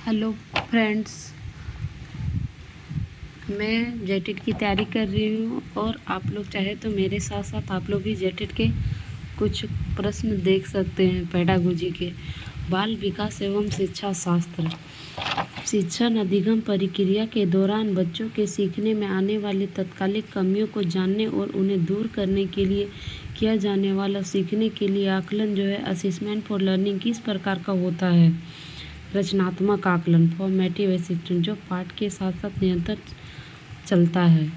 Hello friends, मैं जेटेट की तैयारी कर रही हूँ और आप लोग चाहे तो मेरे साथ साथ आप लोग भी जेटेट के कुछ प्रश्न देख सकते हैं। पेडागोजी के बाल विकास एवं शिक्षा शास्त्र। शिक्षण अधिगम प्रक्रिया के दौरान बच्चों के सीखने में आने वाली तत्कालिक कमियों को जानने और उन्हें दूर करने के लिए किया जाने वाला सीखने के लिए आकलन जो है असेसमेंट फॉर लर्निंग किस प्रकार का होता है। रचनात्मक आकलन फॉर्मेटिव असेसमेंट जो पाठ के साथ साथ निरंतर चलता है।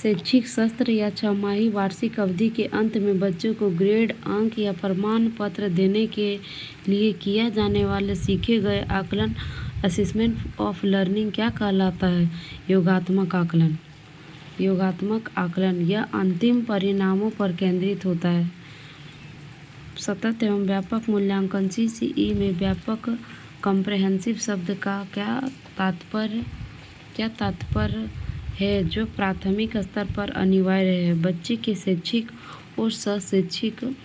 शैक्षिक सत्र या छमाही वार्षिक अवधि के अंत में बच्चों को ग्रेड, अंक या प्रमाण पत्र देने के लिए किया जाने वाले सीखे गए आकलन असेसमेंट ऑफ लर्निंग क्या कहलाता है। योगात्मक आकलन। योगात्मक आकलन यह अंतिम परिणामों पर केंद्रित होता है। सतत एवं व्यापक मूल्यांकन CCE में व्यापक कॉम्प्रहेंसिव शब्द का क्या तात्पर्य है, जो प्राथमिक स्तर पर अनिवार्य है। बच्चे के शैक्षिक और सशैक्षिक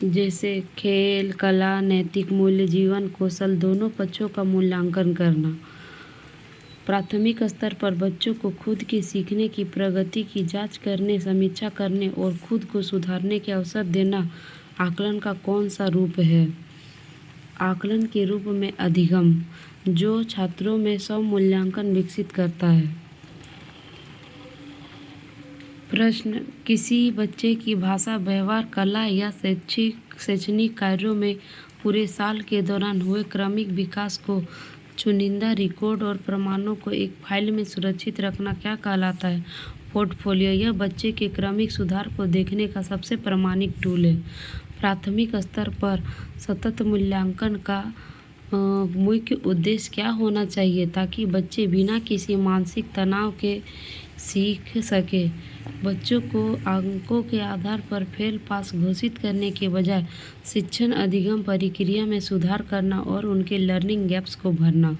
जैसे खेल, कला, नैतिक मूल्य, जीवन कौशल दोनों पक्षों का मूल्यांकन करना। प्राथमिक स्तर पर बच्चों को खुद के सीखने की प्रगति की जांच करने, समीक्षा करने और खुद को सुधारने के अवसर देना आकलन का कौन सा रूप है। आकलन के रूप में अधिगम, जो छात्रों में स्व-मूल्यांकन विकसित करता है। प्रश्न, किसी बच्चे की भाषा, व्यवहार, कला या शैक्षणिक कार्यों में पूरे साल के दौरान हुए क्रमिक विकास को चुनिंदा रिकॉर्ड और प्रमाणों को एक फाइल में सुरक्षित रखना क्या कहलाता है। पोर्टफोलियो यह बच्चे के क्रमिक सुधार को देखने का सबसे प्रामाणिक टूल है। प्राथमिक स्तर पर सतत मूल्यांकन का मुख्य उद्देश्य क्या होना चाहिए, ताकि बच्चे बिना किसी मानसिक तनाव के सीख सके। बच्चों को अंकों के आधार पर फेल पास घोषित करने के बजाय शिक्षण अधिगम प्रक्रिया में सुधार करना और उनके लर्निंग गैप्स को भरना।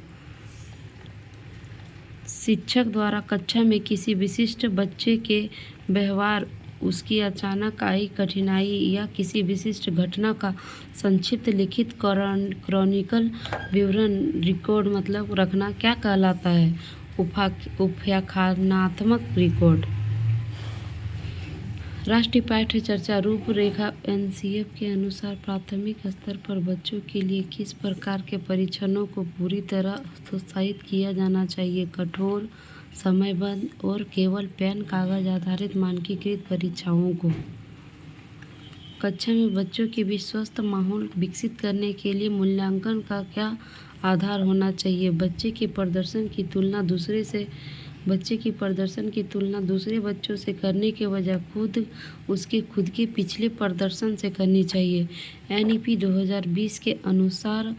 शिक्षक द्वारा कक्षा में किसी विशिष्ट बच्चे के व्यवहार, उसकी अचानक आई कठिनाई या किसी विशिष्ट घटना का संक्षिप्त लिखित क्रॉनिकल विवरण रिकॉर्ड रखना क्या कहलाता है। उपाख्यानात्मक रिकॉर्ड। राष्ट्रीय पाठ्य चर्चा रूपरेखा NCF के अनुसार प्राथमिक स्तर पर बच्चों के लिए किस प्रकार के परीक्षणों को पूरी तरह प्रोत्साहित किया जाना चाहिए। कठोर, समयबद्ध और केवल पेन कागज आधारित मानकीकृत परीक्षाओं को। कक्षा में बच्चों के बीच स्वस्थ माहौल विकसित करने के लिए मूल्यांकन का क्या आधार होना चाहिए। बच्चे के प्रदर्शन की तुलना दूसरे बच्चों से करने के बजाय उसके खुद के पिछले प्रदर्शन से करनी चाहिए। NEP 2020 के अनुसार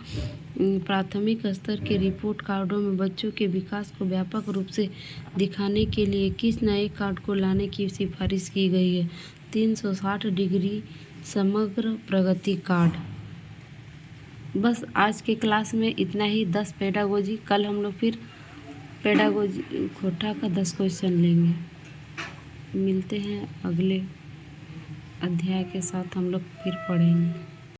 प्राथमिक स्तर के रिपोर्ट कार्डों में बच्चों के विकास को व्यापक रूप से दिखाने के लिए किस नए कार्ड को लाने की सिफारिश की गई है। 360 डिग्री समग्र प्रगति कार्ड। बस आज के क्लास में इतना ही। 10 पेडागोजी। कल हम लोग फिर पेडागोजी खोटा का 10 क्वेश्चन लेंगे। मिलते हैं अगले अध्याय के साथ, हम लोग फिर पढ़ेंगे।